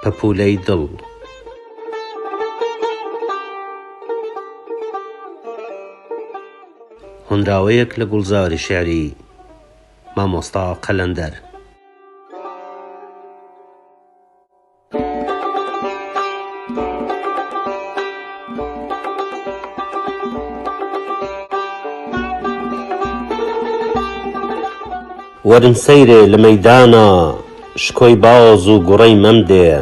پەپوولەی دڵ. هۆنراوەیەک لە گوڵزاری شێعری مامۆستا قەلەندەر. وەرن سەیرێ لە مەیدانە شکۆی باز و گوڕەی مەمدێ،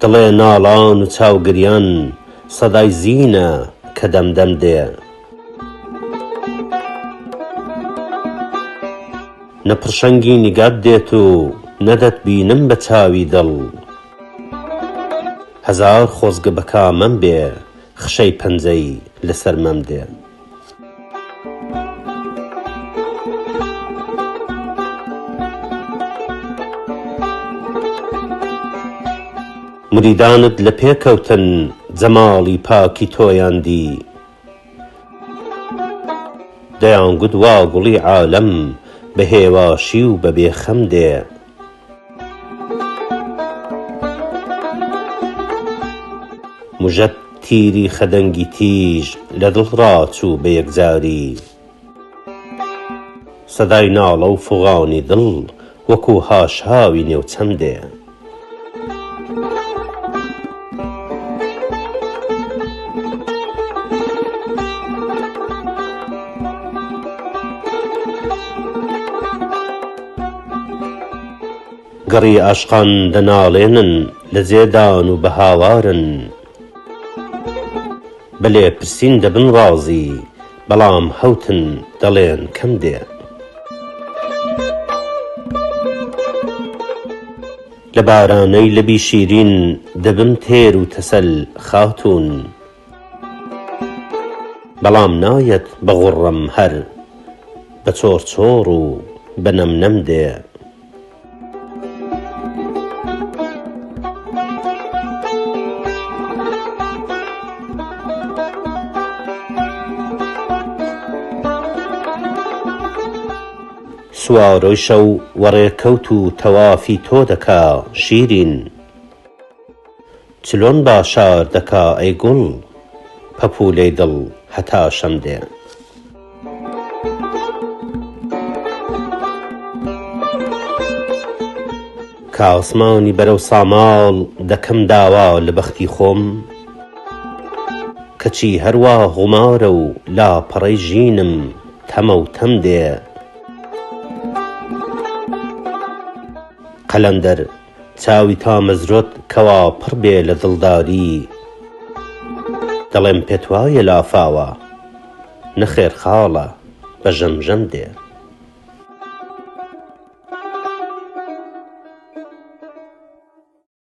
دڵێ ناڵان و چاوگریان سەدای زینە کە دەمدەم دێ. نە پڕشەنگی نیگات دێت و نەدەت بینم بە چاوی دڵ، هەزار خۆزگە بە کامەم بێ خشەی پەنجەی لەسەر مەم دێ. مریدانت لە پێکەوتن جەماڵی پاکی تۆیان دی، دەیان گوت وا گوڵی عالەم بە هێواشی و بە بێخەم دێ. موژەت تیری خەدەنگی تیژ لە دڵ ڕاچوو بە یەکجاری، سەدای ناڵە و فوغانی دڵ وەکوو هاشاوی نێوچەم دێ. گەڕی عاشقان دەناڵێنن لە جێدان و بە هاوارن، بەلێ پرسین دەبن ڕازی بەڵام هەوتن دەڵێن کەم دێ. لە بارانەی لەبی شیرین دەبم تێر و تەسەل خاتوون، بەڵام نایەت بە غوڕەم هەر بە چۆرچۆڕ و بە نەمنەم دێ. سوارۆی شەو وەڕێکەوت و تەوافی تۆ دەکا شیرین، چلۆن باشار دەکا ئەی گوڵ پەپوولەی دڵ هەتا شەم دێ. کاسمانی بەرەو ساماڵ دەکەم داوا لە بەختی خۆم، کەچی هەروە غومارە و لاپەڕەی ژینم تەمە و تەم دێ. قەلەندەر چاوی تا مەزرۆت کەوا پڕ بێ لە دڵداری، دەڵێم پێت وایە لافاوە نەخێر خاڵە بە ژەمژەم دێ.